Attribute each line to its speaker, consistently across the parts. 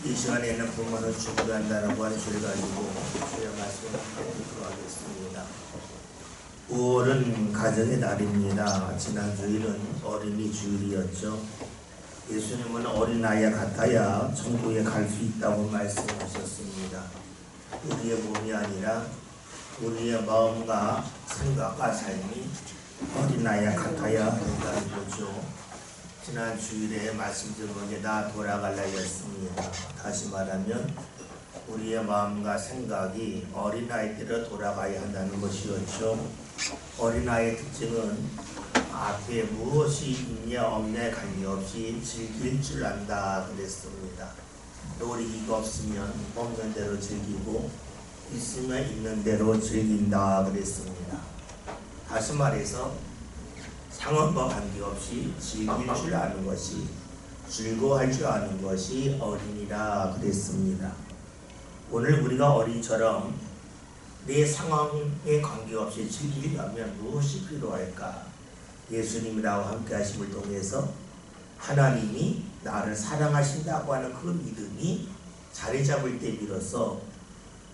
Speaker 1: 이 시간에는 부모는 중요한다라고 하는 주를 가지고 주의 말씀을 듣도록 하겠습니다. 5월은 가정의 달입니다. 지난 주일은 어린이 주일이었죠. 예수님은 어린아이와 같아야 천국에 갈 수 있다고 말씀하셨습니다. 우리의 몸이 아니라 우리의 마음과 생각과 삶이 어린아이와 같아야 한다는 거죠. 지난 주일에 말씀드린 것에 다 돌아갈라였습니다. 다시 말하면 우리의 마음과 생각이 어린아이대로 돌아가야 한다는 것이었죠. 어린아이의 특징은 앞에 무엇이 있냐 없냐에 관계없이 즐길 줄 안다 그랬습니다. 놀이기가 없으면 없는 대로 즐기고 있으면 있는 대로 즐긴다 그랬습니다. 다시 말해서 상황과 관계없이 즐길 줄 아는 것이, 즐거워할 줄 아는 것이 어린이라 그랬습니다. 오늘 우리가 어린이처럼 내 상황에 관계없이 즐기려면 무엇이 필요할까? 예수님이라고 함께 하심을 통해서 하나님이 나를 사랑하신다고 하는 그 믿음이 자리 잡을 때 비로소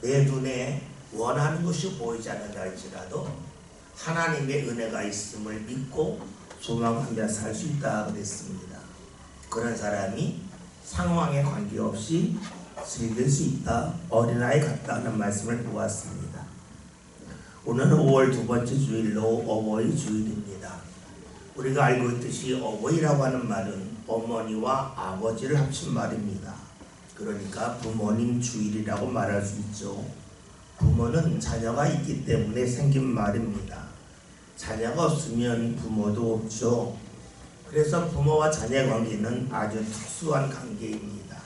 Speaker 1: 내 눈에 원하는 것이 보이지 않는다 할지라도 하나님의 은혜가 있음을 믿고 소망하며 살 수 있다 그랬습니다. 그런 사람이 상황에 관계없이 즐길 수 있다, 어린아이 같다는 말씀을 보았습니다. 오늘은 5월 두 번째 주일로 어버이 주일입니다. 우리가 알고 있듯이 어버이라고 하는 말은 어머니와 아버지를 합친 말입니다. 그러니까 부모님 주일이라고 말할 수 있죠. 부모는 자녀가 있기 때문에 생긴 말입니다. 자녀가 없으면 부모도 없죠. 그래서 부모와 자녀의 관계는 아주 특수한 관계입니다.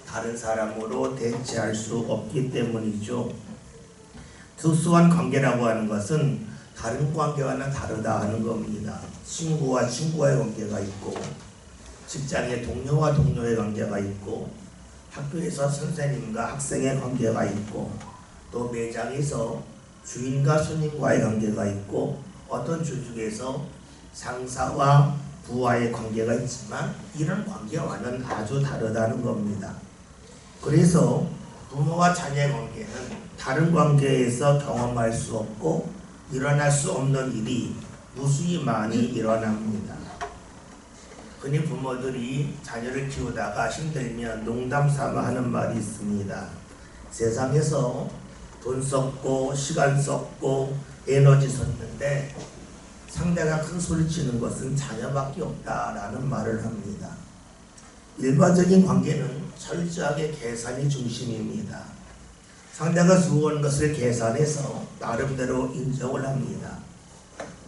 Speaker 1: 다른 사람으로 대체할 수 없기 때문이죠. 특수한 관계라고 하는 것은 다른 관계와는 다르다 하는 겁니다. 친구와 친구와의 관계가 있고, 직장의 동료와 동료의 관계가 있고, 학교에서 선생님과 학생의 관계가 있고, 또 매장에서 주인과 손님과의 관계가 있고, 어떤 조직에서 상사와 부하의 관계가 있지만 이런 관계와는 아주 다르다는 겁니다. 그래서 부모와 자녀의 관계는 다른 관계에서 경험할 수 없고 일어날 수 없는 일이 무수히 많이 일어납니다. 흔히 부모들이 자녀를 키우다가 힘들면 농담 삼아 하는 말이 있습니다. 세상에서 돈 썼고 시간 썼고 에너지 썼는데 상대가 큰 소리 치는 것은 자녀밖에 없다라는 말을 합니다. 일반적인 관계는 철저하게 계산이 중심입니다. 상대가 주어온 것을 계산해서 나름대로 인정을 합니다.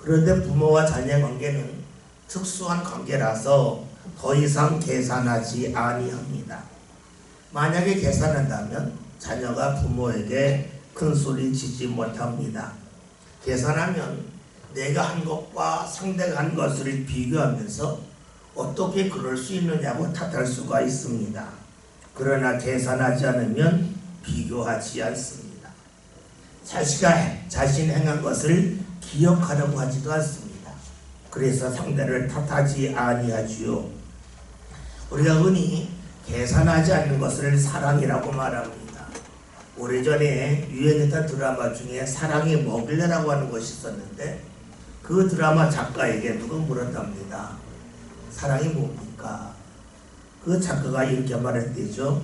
Speaker 1: 그런데 부모와 자녀의 관계는 특수한 관계라서 더 이상 계산하지 아니합니다. 만약에 계산한다면 자녀가 부모에게 큰 소리 치지 못합니다. 계산하면 내가 한 것과 상대가 한 것을 비교하면서 어떻게 그럴 수 있느냐고 탓할 수가 있습니다. 그러나 계산하지 않으면 비교하지 않습니다. 자신이 행한 것을 기억하려고 하지도 않습니다. 그래서 상대를 탓하지 아니하지요. 우리가 흔히 계산하지 않는 것을 사랑이라고 말합니다. 오래전에 유행했던 드라마 중에 사랑이 뭐길래라고 하는 것이 있었는데 그 드라마 작가에게 누가 물었답니다. 사랑이 뭡니까? 그 작가가 이렇게 말했대죠.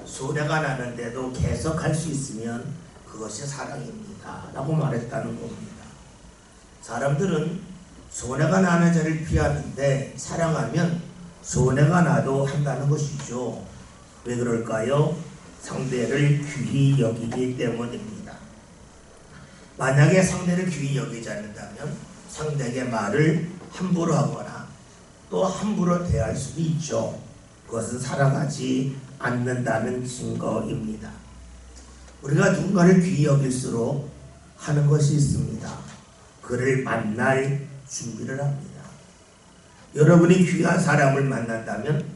Speaker 1: 소리가 나는데도 계속 할 수 있으면 그것이 사랑입니다 라고 말했다는 겁니다. 사람들은 손해가 나는 자를 피하는데 사랑하면 손해가 나도 한다는 것이죠. 왜 그럴까요? 상대를 귀히 여기기 때문입니다. 만약에 상대를 귀히 여기지 않는다면 상대에게 말을 함부로 하거나 또 함부로 대할 수도 있죠. 그것은 사랑하지 않는다는 증거입니다. 우리가 누군가를 귀히 여길수록 하는 것이 있습니다. 그를 만날 준비를 합니다. 여러분이 귀한 사람을 만난다면,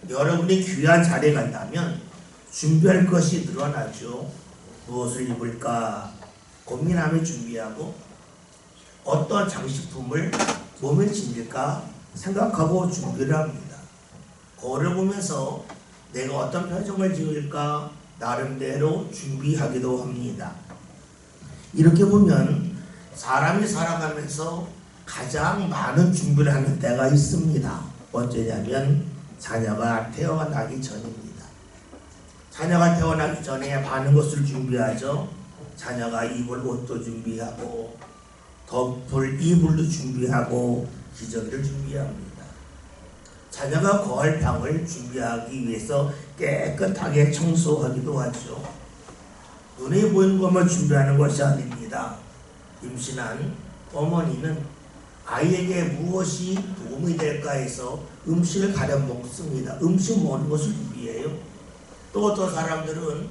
Speaker 1: 여러분이 귀한 자리에 간다면 준비할 것이 늘어나죠. 무엇을 입을까 고민하며 준비하고 어떤 장식품을 몸에 지닐까 생각하고 준비를 합니다. 거울을 보면서 내가 어떤 표정을 지을까 나름대로 준비하기도 합니다. 이렇게 보면 사람이 살아가면서 가장 많은 준비를 하는 때가 있습니다. 어쩌냐면 자녀가 태어나기 전입니다. 자녀가 태어나기 전에 많은 것을 준비하죠. 자녀가 입을 옷도 준비하고 덮을 이불도 준비하고 기저귀를 준비합니다. 자녀가 거할 방을 준비하기 위해서 깨끗하게 청소하기도 하죠. 눈에 보이는 것만 준비하는 것이 아닙니다. 임신한 어머니는 아이에게 무엇이 도움이 될까 해서 음식을 가려 먹습니다. 음식 먹는 것을 준비해요. 또 어떤 사람들은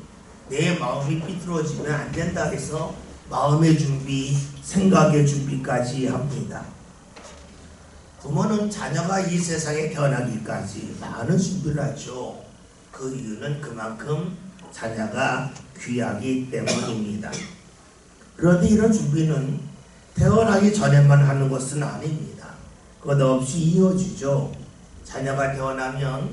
Speaker 1: 내 마음이 삐뚤어지면 안 된다 해서 마음의 준비, 생각의 준비까지 합니다. 부모는 자녀가 이 세상에 태어나기까지 많은 준비를 하죠. 그 이유는 그만큼 자녀가 귀하기 때문입니다. 그런데 이런 준비는 태어나기 전에만 하는 것은 아닙니다. 끝없이 이어지죠. 자녀가 태어나면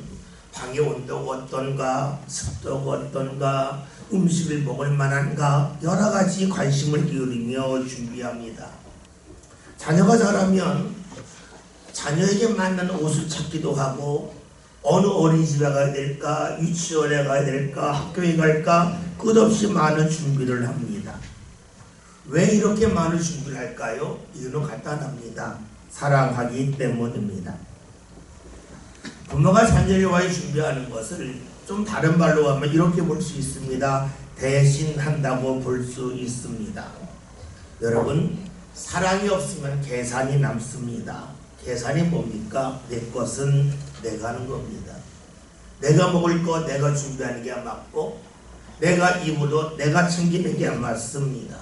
Speaker 1: 방의 온도가 어떤가, 습도가 어떤가, 음식을 먹을 만한가 여러 가지 관심을 기울이며 준비합니다. 자녀가 자라면 자녀에게 맞는 옷을 찾기도 하고 어느 어린이집에 가야 될까, 유치원에 가야 될까, 학교에 갈까 끝없이 많은 준비를 합니다. 왜 이렇게 많은 준비를 할까요? 이유는 간단합니다. 사랑하기 때문입니다. 부모가 자녀를 위하여 준비하는 것을 좀 다른 말로 하면 이렇게 볼 수 있습니다. 대신한다고 볼 수 있습니다. 여러분, 사랑이 없으면 계산이 남습니다. 계산이 뭡니까? 내 것은 내가 하는 겁니다. 내가 먹을 거 내가 준비하는 게 맞고 내가 입을 옷 내가 챙기는 게 맞습니다.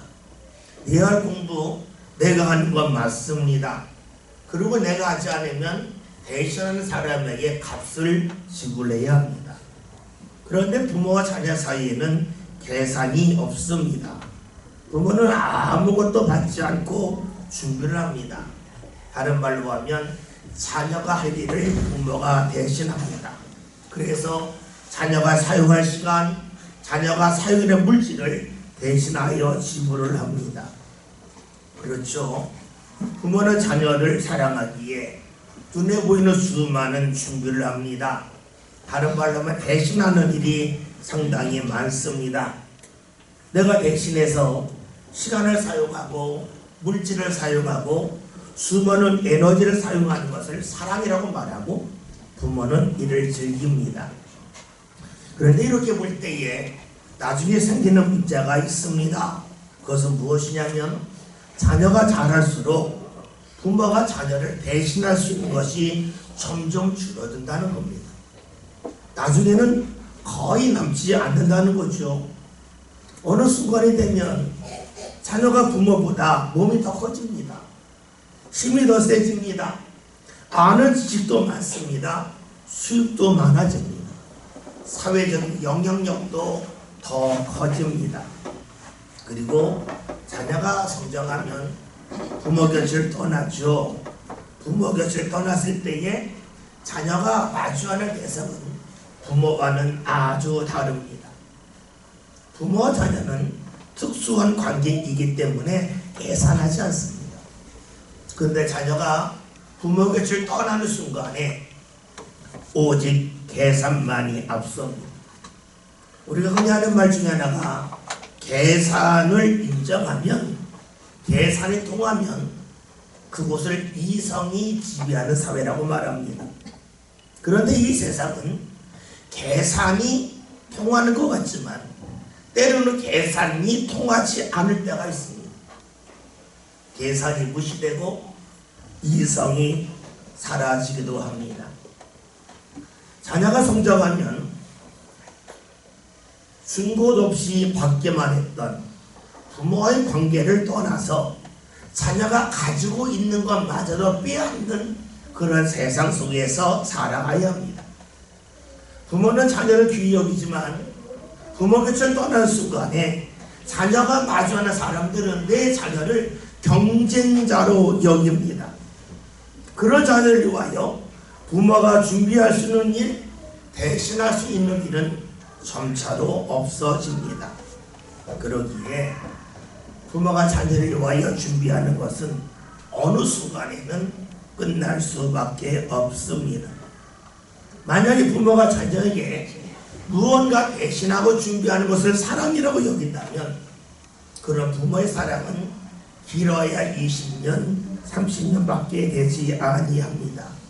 Speaker 1: 내가 할 공부 내가 하는 건 맞습니다. 그리고 내가 하지 않으면 대신하는 사람에게 값을 지불해야 합니다. 그런데 부모와 자녀 사이에는 계산이 없습니다. 부모는 아무것도 받지 않고 준비를 합니다. 다른 말로 하면 자녀가 할 일을 부모가 대신합니다. 그래서 자녀가 사용할 시간, 자녀가 사용하는 물질을 대신하여 지불을 합니다. 그렇죠. 부모는 자녀를 사랑하기에 눈에 보이는 수많은 준비를 합니다. 다른 말로 하면 대신하는 일이 상당히 많습니다. 내가 대신해서 시간을 사용하고 물질을 사용하고 수많은 에너지를 사용하는 것을 사랑이라고 말하고 부모는 이를 즐깁니다. 그런데 이렇게 볼 때에 나중에 생기는 문제가 있습니다. 그것은 무엇이냐면 자녀가 자랄수록 부모가 자녀를 대신할 수 있는 것이 점점 줄어든다는 겁니다. 나중에는 거의 남지 않는다는 거죠. 어느 순간이 되면 자녀가 부모보다 몸이 더 커집니다. 힘이 더 세집니다. 아는 지식도 많습니다. 수입도 많아집니다. 사회적인 영향력도 더 커집니다. 그리고 자녀가 성장하면 부모 곁을 떠나죠. 부모 곁을 떠났을 때에 자녀가 마주하는 대상은 부모와는 아주 다릅니다. 부모와 자녀는 특수한 관계이기 때문에 계산하지 않습니다. 그런데 자녀가 부모 곁을 떠나는 순간에 오직 계산만이 앞섭니다. 우리가 흔히 하는 말 중에 하나가 계산을 인정하면, 계산이 통하면 그곳을 이성이 지배하는 사회라고 말합니다. 그런데 이 세상은 계산이 통하는 것 같지만 때로는 계산이 통하지 않을 때가 있습니다. 계산이 무시되고 이성이 사라지기도 합니다. 자녀가 성장하면 준곳 없이 받게만 했던 부모와의 관계를 떠나서 자녀가 가지고 있는 것마저도 빼앗는 그런 세상 속에서 살아가야 합니다. 부모는 자녀를 귀히 여기지만 부모 곁을 떠나는 순간에 자녀가 마주하는 사람들은 내 자녀를 경쟁자로 여깁니다. 그런 자녀를 위하여 부모가 준비할 수 있는 일,
Speaker 2: 배신할 수 있는 일은 점차로 없어집니다. 그러기에 부모가 자녀를 위하여 준비하는 것은 어느 순간에는 끝날 수밖에 없습니다. 만약에 부모가 자녀에게 무언가 배신하고 준비하는 것을 사랑이라고 여긴다면 그런 부모의 사랑은 길어야 20년, 30년밖에 되지 아니합니다.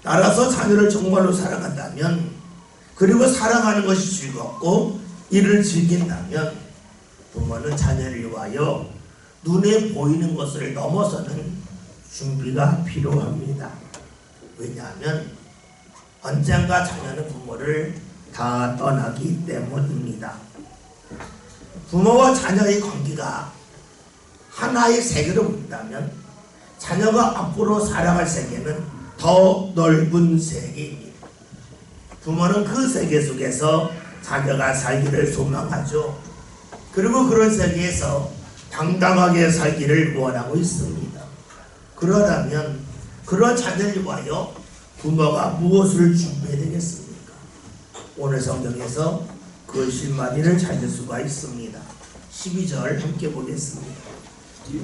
Speaker 2: 따라서 자녀를 정말로 사랑한다면, 그리고 사랑하는 것이 즐겁고 이를 즐긴다면 부모는 자녀를 위하여 눈에 보이는 것을 넘어서는 준비가 필요합니다. 왜냐하면 언젠가 자녀는 부모를 다 떠나기 때문입니다. 부모와 자녀의 관계가 하나의 세계로 본다면 자녀가 앞으로 살아갈 세계는 더 넓은 세계입니다. 부모는 그 세계 속에서 자녀가 살기를 소망하죠. 그리고 그런 세계에서 당당하게 살기를 원하고 있습니다. 그러다면 그런 자녀를 위하여 부모가 무엇을 준비해야 되겠습니까? 오늘 성경에서 그 실마리를 찾을 수가 있습니다. 12절 함께 보겠습니다.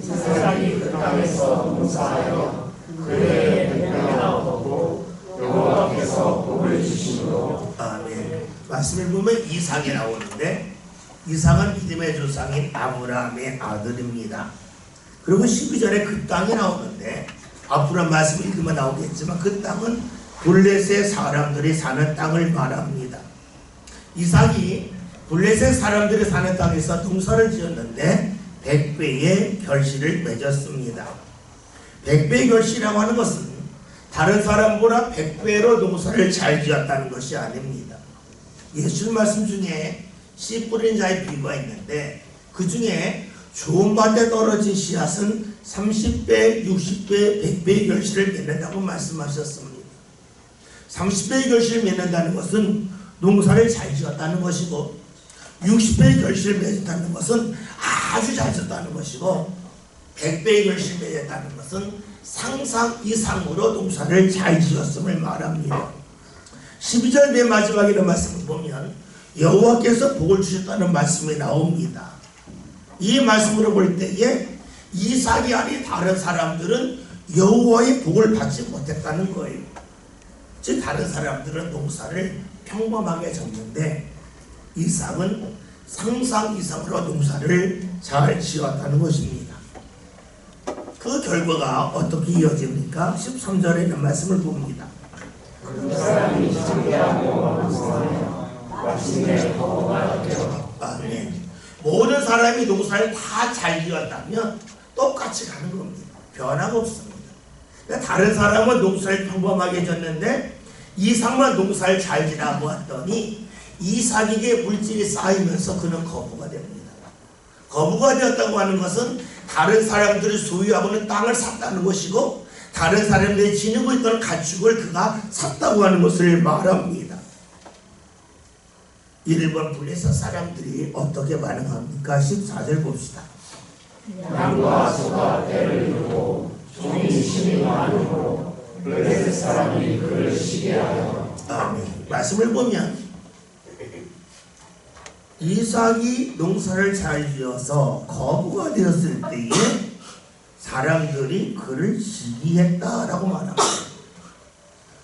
Speaker 3: 세상이 그 땅에서 농사하여 그의 백명을 얻고 여호와께서 복을 주심으로.
Speaker 2: 아멘. 말씀을 보면 이삭이 나오는데 이삭은 믿음의 조상인 아브라함의 아들입니다. 그리고 12절에 그 땅이 나오는데 앞으로 말씀을 읽으면 나오겠지만 그 땅은 블레셋 사람들이 사는 땅을 말합니다. 이삭이 블레셋 사람들이 사는 땅에서 농사를 지었는데 100배의 결실을 맺었습니다. 100배의 결실이라고 하는 것은 다른 사람보다 100배로 농사를 잘 지었다는 것이 아닙니다. 예수님 말씀 중에 씨 뿌린 자의 비유가 있는데 그 중에 좋은 밭에 떨어진 씨앗은 30배, 60배, 100배의 결실을 맺는다고 말씀하셨습니다. 30배의 결실을 맺는다는 것은 농사를 잘 지었다는 것이고 60배의 결실을 맺었다는 것은 아주 잘 지었다는 것이고 100배의 결실을 맺었다는 것은 상상 이상으로 농사를 잘 지었음을 말합니다. 12절 맨 마지막에 이런 말씀을 보면 여호와께서 복을 주셨다는 말씀이 나옵니다. 이 말씀으로 볼 때에 이삭이 아닌 다른 사람들은 여호와의 복을 받지 못했다는 거예요. 즉 다른 사람들은 농사를 평범하게 졌는데 이삭은 상상 이상으로 농사를 잘 지었다는 것입니다. 그 결과가 어떻게 이어집니까? 13절에 있는 말씀을 봅니다.
Speaker 3: 그 사람이 창대하고 왕성하여 마침내 거부가 되어.
Speaker 2: 아멘. 모든 사람이 농사를 다 잘 지었다면 똑같이 가는 겁니다. 변화가 없습니다. 다른 사람은 농사를 평범하게 졌는데 이삭만 농사를 잘 지라고 했더니 이삭에게 물질이 쌓이면서 그는 거부가 됩니다. 거부가 되었다고 하는 것은 다른 사람들이 소유하고 있는 땅을 샀다는 것이고 다른 사람들이 지니고 있던 가축을 그가 샀다고 하는 것을 말합니다. 이를 본 블레셋 사람들이 어떻게 반응합니까? 14절 봅시다.
Speaker 3: 양과 소가 때를 이루고 종이 힘이 많으므로 블레셋 사람이 그를 시게 하여.
Speaker 2: 아멘. 말씀을 보면 이삭이 농사를 잘 지어서 거부가 되었을 때에 사람들이 그를 시기했다라고 말합니다.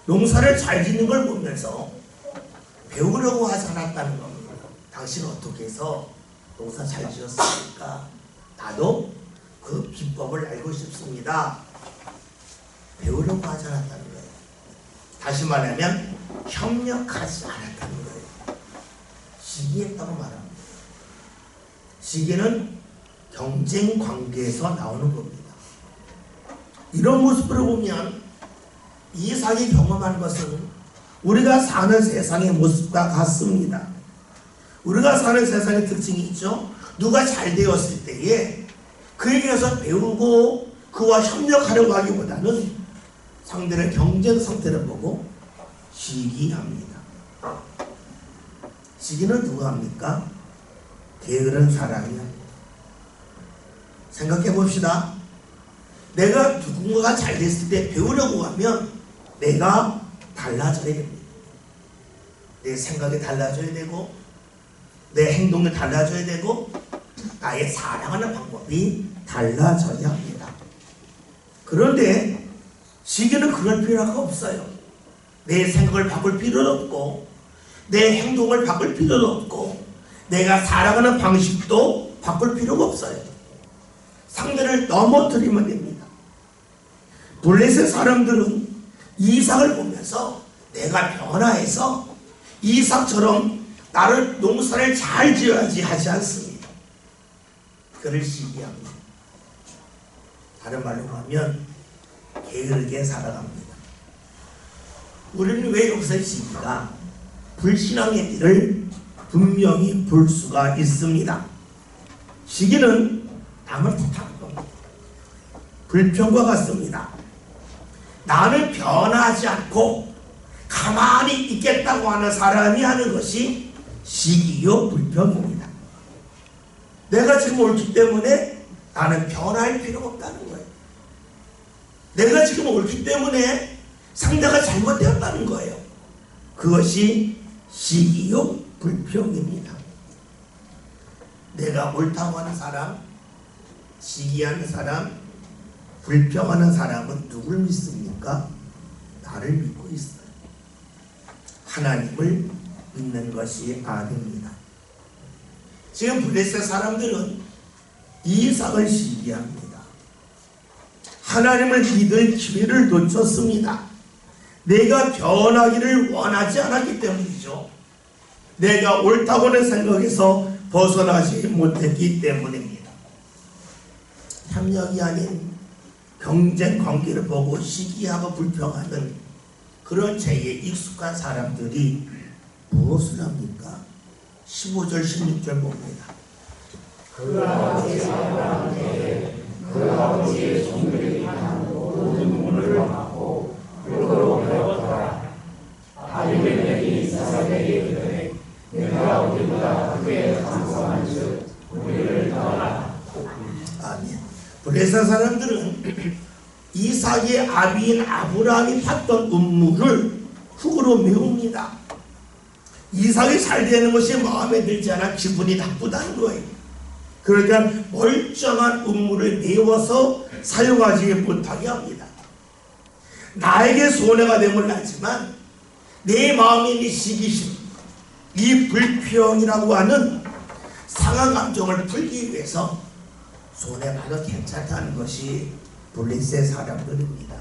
Speaker 2: 농사를 잘 짓는 걸 보면서 배우려고 하지 않았다는 겁니다. 당신은 어떻게 해서 농사 잘 지었습니까? 나도 그 비법을 알고 싶습니다. 배우려고 하지 않았다는 거예요. 다시 말하면 협력하지 않았다는 거예요. 시기했다고 말합니다. 시기는 경쟁 관계에서 나오는 겁니다. 이런 모습을 보면 이삭이 경험한 것은 우리가 사는 세상의 모습과 같습니다. 우리가 사는 세상의 특징이 있죠. 누가 잘 되었을 때에 그에게서 배우고 그와 협력하려고 하기보다는 상대를 경쟁 상태를 보고 시기합니다. 시기는 누가 합니까? 게으른 사람이야. 생각해 봅시다. 내가 누군가가 잘 됐을 때 배우려고 하면 내가 달라져야 됩니다. 내 생각이 달라져야 되고 내 행동이 달라져야 되고 나의 사랑하는 방법이 달라져야 합니다. 그런데 시기는 그럴 필요가 없어요. 내 생각을 바꿀 필요도 없고 내 행동을 바꿀 필요도 없고 내가 살아가는 방식도 바꿀 필요가 없어요. 상대를 넘어뜨리면 됩니다. 블레셋 사람들은 이삭을 보면서 내가 변화해서 이삭처럼 나를 농사를 잘 지어야지 하지 않습니다. 그를 시기합니다. 다른 말로 하면 게으르게 살아갑니다. 우리는 왜 여기서 시기가 불신앙의 길을 분명히 볼 수가 있습니다. 시기는 남을 탓하는 겁니다. 불평과 같습니다. 나는 변하지 않고 가만히 있겠다고 하는 사람이 하는 것이 시기요 불평입니다. 내가 지금 옳기 때문에 나는 변할 필요가 없다는 거예요. 내가 지금 옳기 때문에 상대가 잘못되었다는 거예요. 그것이 시기요 불평입니다. 내가 옳다고 하는 사람, 시기하는 사람, 불평하는 사람은 누굴 믿습니까? 나를 믿고 있어요. 하나님을 믿는 것이 아닙니다. 지금 블레셋 사람들은 이삭을 시기합니다. 하나님을 믿을 기회를 놓쳤습니다. 내가 변하기를 원하지 않았기 때문이죠. 내가 옳다고는 생각해서 벗어나지 못했기 때문입니다. 협력이 아닌 경쟁 관계를 보고 시기하고 불평하는 그런 죄에 익숙한 사람들이 무엇을 합니까? 15절 16절 봅니다.
Speaker 3: 그 아버지 아브라함에게 그 아버지의 종들이 하는 모든 문을 막고 그로 배웠더라. 아비멜렉이 이삭에게 이르되 내가 우리보다 크게 강성한즉 우리를 떠나라.
Speaker 2: 아멘. 블레셋 사람들은 이삭의 아비인 아브라함이 팠던 음물을 흙으로 메웁니다. 이삭이 잘 되는 것이 마음에 들지 않아 기분이 나쁘다는 거예요. 그러니까 멀쩡한 음물을 메워서 사용하지 못하게 합니다. 나에게 손해가 되면 나지만 내 마음에 이 시기심, 이 불평이라고 하는 상한 감정을 풀기 위해서 손해봐도 괜찮다는 것이 블레셋 사람들입니다.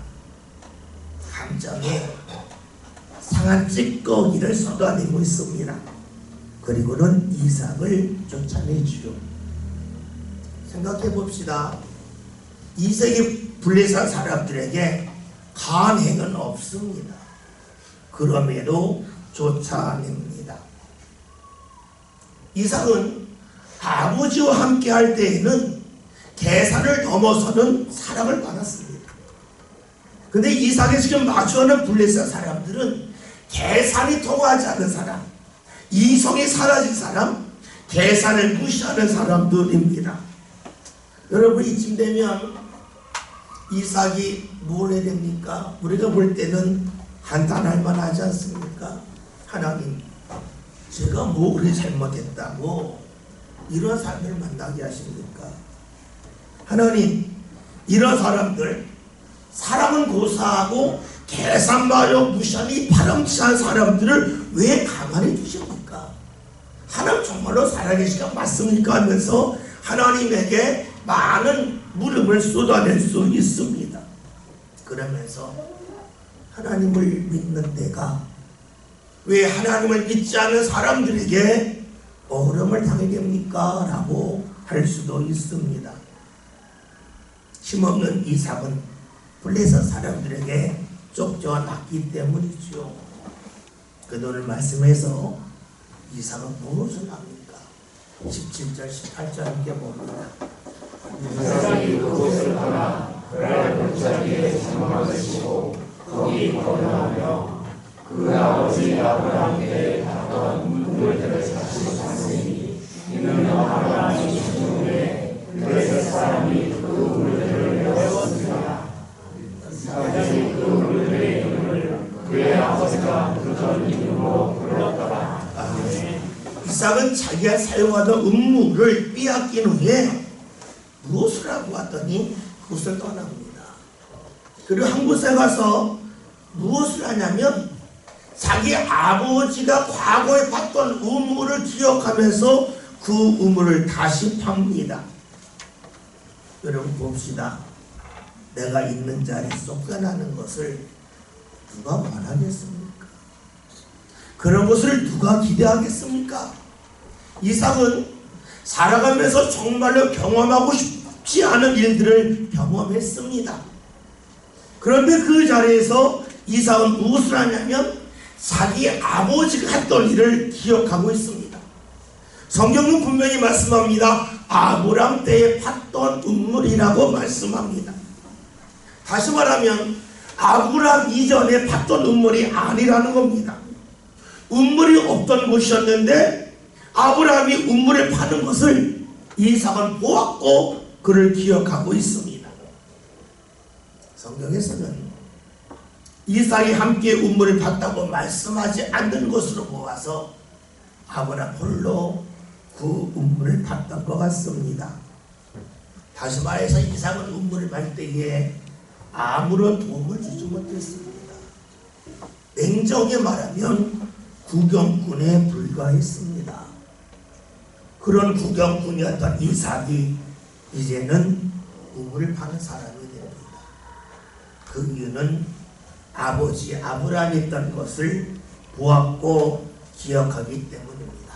Speaker 2: 감정에 상한 찌꺼기를 쏟아내고 있습니다. 그리고는 이삭을 쫓아내지요. 생각해 봅시다. 이삭이 블레셋 사람들에게 간행은 없습니다. 그럼에도 쫓아냅니다. 이삭은 아버지와 함께 할 때에는 계산을 넘어서는 사랑을 받았습니다. 근데 이삭이 지금 마주하는 블레셋 사람들은 계산이 통하지 않는 사람, 이성이 사라진 사람, 계산을 무시하는 사람들입니다. 여러분 이쯤 되면 이삭이 뭘 해야 됩니까? 우리가 볼 때는 한탄할 만하지 않습니까? 하나님, 제가 뭐 그리 잘못했다고 이런 사람을 만나게 하십니까? 하나님, 이런 사람들, 사람은 고사하고 계산마저 무시하니 파렴치한 사람들을 왜 가만히 두십니까? 하나님 정말로 살아계시가 맞습니까? 하면서 하나님에게 많은 물음을 쏟아낼 수 있습니다. 그러면서 하나님을 믿는 내가 왜 하나님을 믿지 않는 사람들에게 어려움을 당하게 됩니까? 라고 할 수도 있습니다. 힘없는 이삭은 블레셋 사람들에게 쫓겨났기 때문이죠. 그들을 말씀해서 이삭은 무엇을 합니까? 17절 18절 함께 봅니다.
Speaker 3: 이삭이 그곳을 떠나 그랄 골짜기에 장막을 치고 거기 거주하며 그 아버지 아브라함께 받던 물들을 다시 샀으니 이는 아브라함이 죽은 후에 블레셋 사람이 그 물들을 메웠습니다. 이삭이 그 물들의 이름을 그의 아버지가 부르던 이름으로 불렀더라.
Speaker 2: 이삭은 자기가 사용하던 음물을 빼앗긴 후에 무엇을 하고 왔더니 그곳을 떠납니다. 그리고 한 곳에 가서 무엇을 하냐면 자기 아버지가 과거에 봤던 우물을 기억하면서 그 우물을 다시 팝니다. 여러분 봅시다. 내가 있는 자리에 쫓겨나는 것을 누가 원하겠습니까? 그런 것을 누가 기대하겠습니까? 이삭은 살아가면서 정말로 경험하고 싶지 않은 일들을 경험했습니다. 그런데 그 자리에서 이삭은 무엇을 하냐면 자기 아버지가 했던 일을 기억하고 있습니다. 성경은 분명히 말씀합니다. 아브람 때에 팠던 우물이라고 말씀합니다. 다시 말하면 아브람 이전에 팠던 우물이 아니라는 겁니다. 우물이 없던 곳이었는데 아브람이 우물을 파는 것을 이삭은 보았고 그를 기억하고 있습니다. 성경에서는 이삭이 함께 우물을 팠다고 말씀하지 않는 것으로 보아서 아브람 홀로 그 우물을 팠던 것 같습니다. 다시 말해서 이삭은 우물을 팔 때에 아무런 도움을 주지 못했습니다. 냉정히 말하면 구경꾼에 불과했습니다. 그런 구경꾼이었던 이삭이 이제는 우물을 파는 사람이 됩니다. 그 이유는 아버지 아브람이 했던 것을 보았고 기억하기 때문입니다.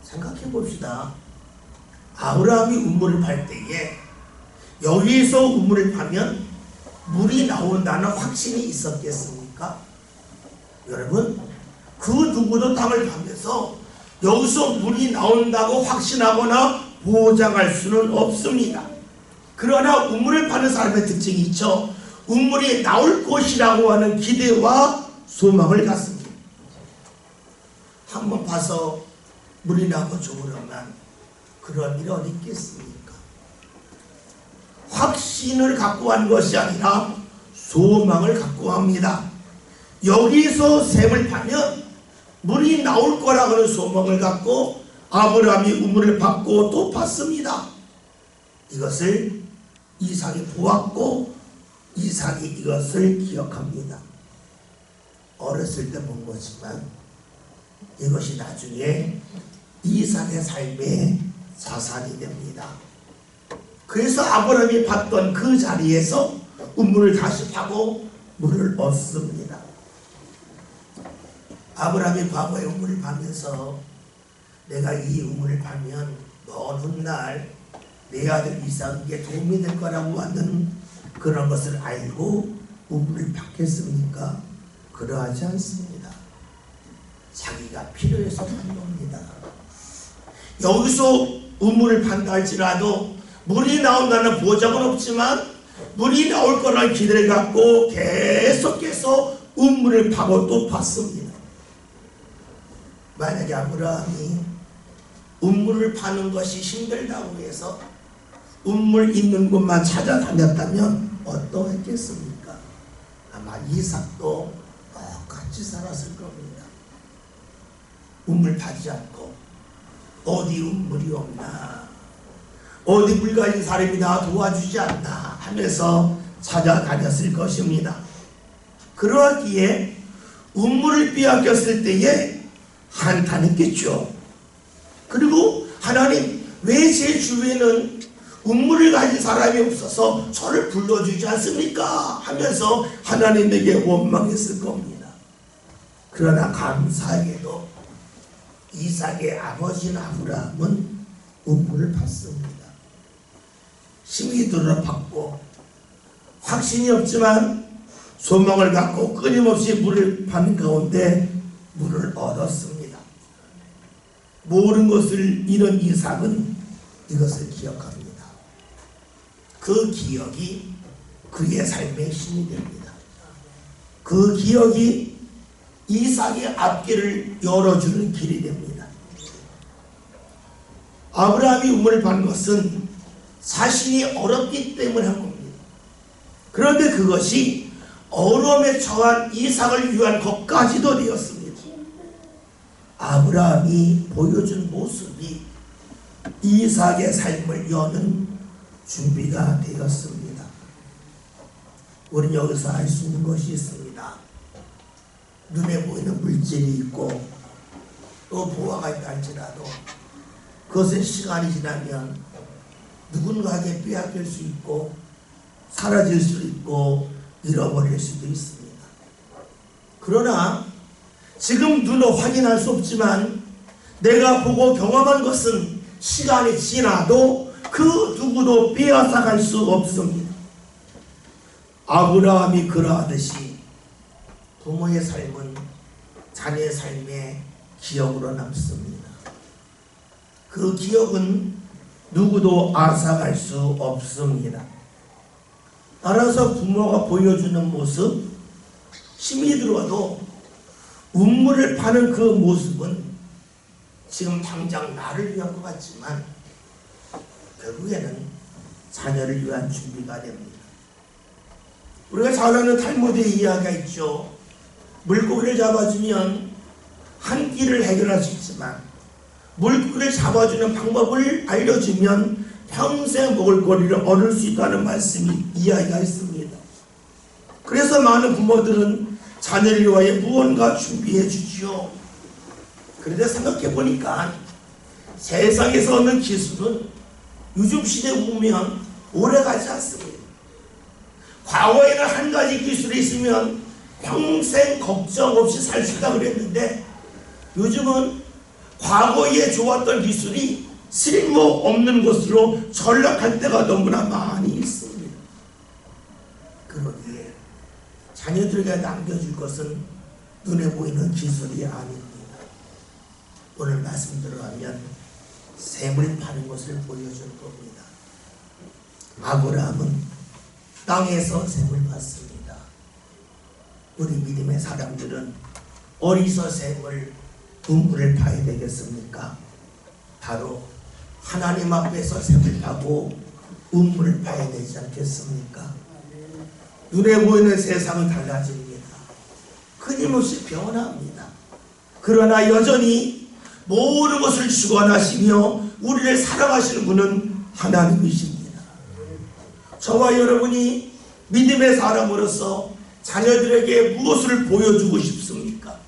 Speaker 2: 생각해 봅시다. 아브람이 우물을 팔 때에 여기서 우물을 파면 물이 나온다는 확신이 있었겠습니까? 여러분, 그 누구도 땅을 파면서 여기서 물이 나온다고 확신하거나 보장할 수는 없습니다. 그러나 우물을 파는 사람의 특징이 있죠. 우물이 나올 것이라고 하는 기대와 소망을 갖습니다. 한번 봐서 물이 나고 좋으려면 그런 일 어디 있겠습니까? 확신을 갖고 한 것이 아니라 소망을 갖고 합니다. 여기서 샘을 파면 물이 나올 거라고 하는 소망을 갖고 아브라함이 우물을 팠고 또 팠습니다. 이것을 이삭이 보았고 이삭이 이것을 기억합니다. 어렸을 때 본 거지만 이것이 나중에 이삭의 삶의 자산이 됩니다. 그래서 아브라함이 봤던 그 자리에서 우물을 다시 파고 물을 얻습니다. 아브라함이 과거에 우물을 파면서 내가 이 우물을 파면 먼 훗날 내 아들 이삭에게 도움이 될 거라고 하는 그런 것을 알고 우물을 팠겠습니까? 그러하지 않습니다. 자기가 필요해서 판 겁니다. 여기서 우물을 판다 할지라도 물이 나온다는 보장은 없지만 물이 나올 거라는 기대를 갖고 계속해서 우물을 파고 또 팠습니다. 만약에 아브라함이 우물을 파는 것이 힘들다고 해서 우물 있는 곳만 찾아다녔다면 어떠했겠습니까? 아마 이삭도 똑같이 살았을 겁니다. 우물 파지 않고 어디 우물이 없나, 어디 물 가진 사람이 나 도와주지 않나 하면서 찾아다녔을 것입니다. 그러기에 우물을 빼앗겼을 때에 한탄했겠죠. 그리고 하나님, 왜 제 주위에는 우물을 가진 사람이 없어서 저를 불러주지 않습니까? 하면서 하나님에게 원망했을 겁니다. 그러나 감사하게도 이삭의 아버지인 아브라함은 우물을 팠습니다. 힘이 들어 팠고 확신이 없지만 소망을 갖고 끊임없이 물을 파는 가운데 물을 얻었습니다. 모든 것을 잃은 이삭은 이것을 기억합니다. 그 기억이 그의 삶의 힘이 됩니다. 그 기억이 이삭의 앞길을 열어주는 길이 됩니다. 아브라함이 우물을 판 것은 자신이 어렵기 때문에 한 겁니다. 그런데 그것이 어려움에 처한 이삭을 위한 것까지도 되었습니다. 아브라함이 보여준 모습이 이삭의 삶을 여는 준비가 되었습니다. 우리는 여기서 알 수 있는 것이 있습니다. 눈에 보이는 물질이 있고 또 보화가 있다 할지라도 그것은 시간이 지나면 누군가에게 빼앗길 수 있고 사라질 수 있고 잃어버릴 수도 있습니다. 그러나 지금 눈으로 확인할 수 없지만 내가 보고 경험한 것은 시간이 지나도 그 누구도 빼앗아갈 수 없습니다. 아브라함이 그러하듯이 부모의 삶은 자녀의 삶의 기억으로 남습니다. 그 기억은 누구도 앗아갈 수 없습니다. 따라서 부모가 보여주는 모습, 힘이 들어도 운물을 파는 그 모습은 지금 당장 나를 위한 것 같지만 결국에는 자녀를 위한 준비가 됩니다. 우리가 잘 아는 탈무드의 이야기가 있죠. 물고기를 잡아주면 한 끼를 해결할 수 있지만 물고기를 잡아주는 방법을 알려주면 평생 먹을거리를 얻을 수 있다는 말씀이 이야기가 있습니다. 그래서 많은 부모들은 자녀를 위하여 무언가 준비해 주지요. 그런데 생각해 보니까 세상에서 얻는 기술은 요즘 시대에 보면 오래가지 않습니다. 과거에는 한 가지 기술이 있으면 평생 걱정 없이 살 수 있다고 그랬는데 요즘은 과거에 좋았던 기술이 쓸모없는 것으로 전락할 때가 너무나 많이 있습니다. 그러기에 자녀들에게 남겨줄 것은 눈에 보이는 기술이 아닙니다. 오늘 말씀 들어가면 샘을 파는 것을 보여줄 겁니다. 아브라함은 땅에서 샘을 봤습니다. 우리 믿음의 사람들은 어디서 샘을 분부를 파야 되겠습니까? 바로 하나님 앞에서 샘을 파고 운물을 파야 되지 않겠습니까? 눈에 보이는 세상은 달라집니다. 끊임없이 변합니다. 그러나 여전히 모든 것을 주관하시며 우리를 사랑하시는 분은 하나님이십니다. 저와 여러분이 믿음의 사람으로서 자녀들에게 무엇을 보여주고 싶습니까?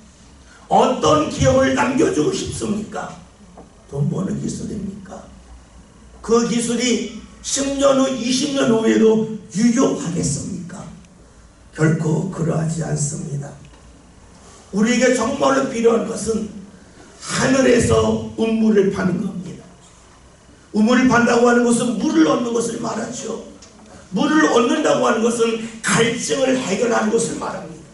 Speaker 2: 어떤 기억을 남겨주고 싶습니까? 돈 버는 기술입니까? 그 기술이 10년 후, 20년 후에도 유효하겠습니까? 결코 그러하지 않습니다. 우리에게 정말로 필요한 것은 하늘에서 운물을 파는 겁니다. 우물을 판다고 하는 것은 물을 얻는 것을 말하죠. 물을 얻는다고 하는 것은 갈증을 해결하는 것을 말합니다.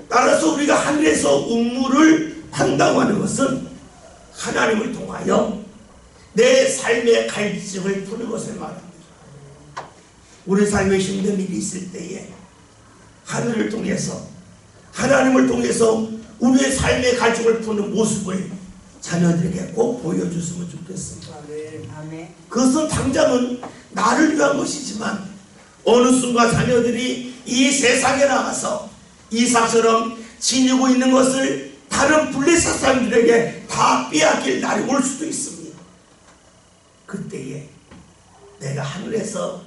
Speaker 2: 따라서 우리가 하늘에서 운물을 판다고 하는 것은 하나님을 통하여 내 삶의 갈증을 푸는 것을 말합니다. 우리 삶에 힘든 일이 있을 때에 하늘을 통해서 하나님을 통해서 우리의 삶의 갈증을 푸는 모습을 자녀들에게 꼭 보여줬으면 좋겠습니다. 그것은 당장은 나를 위한 것이지만 어느 순간 자녀들이 이 세상에 나가서 이삭처럼 지니고 있는 것을 다른 블레셋 사람들에게 다 빼앗길 날이 올 수도 있습니다. 그때에 내가 하늘에서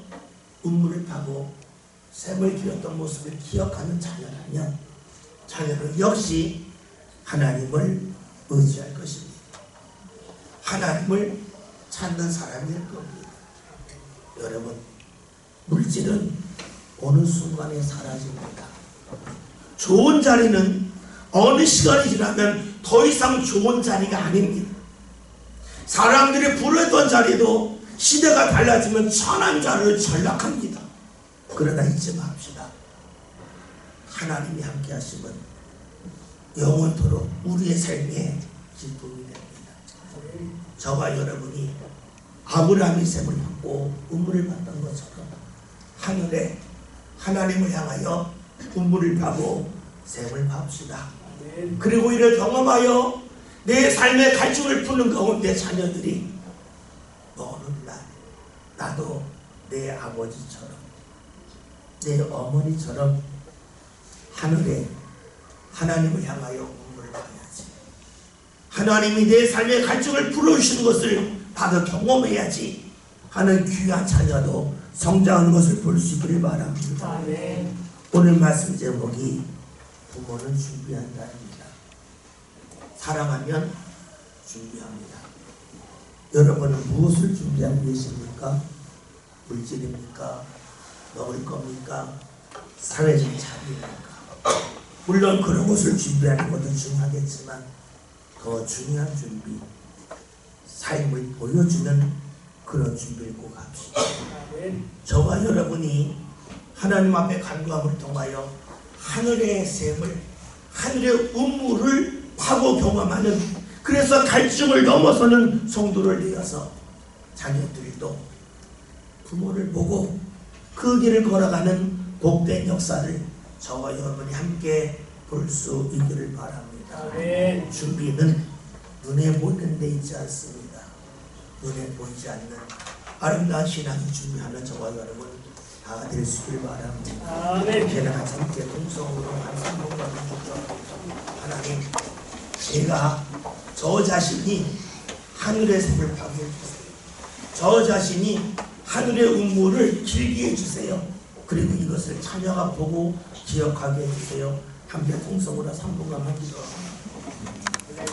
Speaker 2: 운물을 파고 샘을 길었던 모습을 기억하는 자녀라면 자녀는 역시 하나님을 의지할 것입니다. 하나님을 찾는 사람일 겁니다. 여러분, 물질은 어느 순간에 사라집니다. 좋은 자리는 어느 시간이 지나면 더 이상 좋은 자리가 아닙니다. 사람들이 부르던 자리도 시대가 달라지면 천한 자리를 전락합니다. 그러나 잊지 맙시다. 하나님이 함께 하시면 영원토록 우리의 삶에 기쁨이 됩니다. 저와 여러분이 아브라함이 샘을 받고 운물을 받던 것처럼 하늘에 하나님을 향하여 운물을 파고 샘을 팝시다. 그리고 이를 경험하여 내 삶의 갈증을 푸는 가운데 자녀들이 어느 날 나도 내 아버지처럼 내 어머니처럼 하늘에 하나님을 향하여 운물을 파야지. 하나님이 내 삶의 갈증을 풀어주시는 것을 나도 경험해야지 하는 귀한 자녀도 성장하는 것을 볼 수 있기를 바랍니다.
Speaker 3: 아멘.
Speaker 2: 오늘 말씀 제목이 부모는 준비한다입니다. 사랑하면 준비합니다. 여러분은 무엇을 준비하고 계십니까? 물질입니까? 먹을 겁니까? 사회적 자리입니까? 물론 그런 것을 준비하는 것도 중요하겠지만 더 중요한 준비, 삶을 보여주는 그런 준비를 꼭 합시다. 저와 여러분이 하나님 앞에 간구함을 통하여 하늘의 샘을, 하늘의 운물을 파고 경험하는, 그래서 갈증을 넘어서는 성도를 내어서 자녀들도 부모를 보고 그 길을 걸어가는 복된 역사를 저와 여러분이 함께 볼 수 있기를 바랍니다.
Speaker 3: 아멘.
Speaker 2: 준비는 눈에 보이는 데 있지 않습니다. 눈에 보이지 않는 아름다운 신앙이 준비하는 저와 여러분 다 될 수 있기를 바랍니다.
Speaker 3: 아멘.
Speaker 2: 제가 같이 함께 동성으로 한성공과 주죠. 하나님, 제가 저 자신이 하늘의 샘을 파게 해주세요. 저 자신이 하늘의 운물을 길게 해주세요. 그리고 이것을 자녀가 보고 기억하게 해주세요. 함께 동성으로 3분간 하기도 합니다.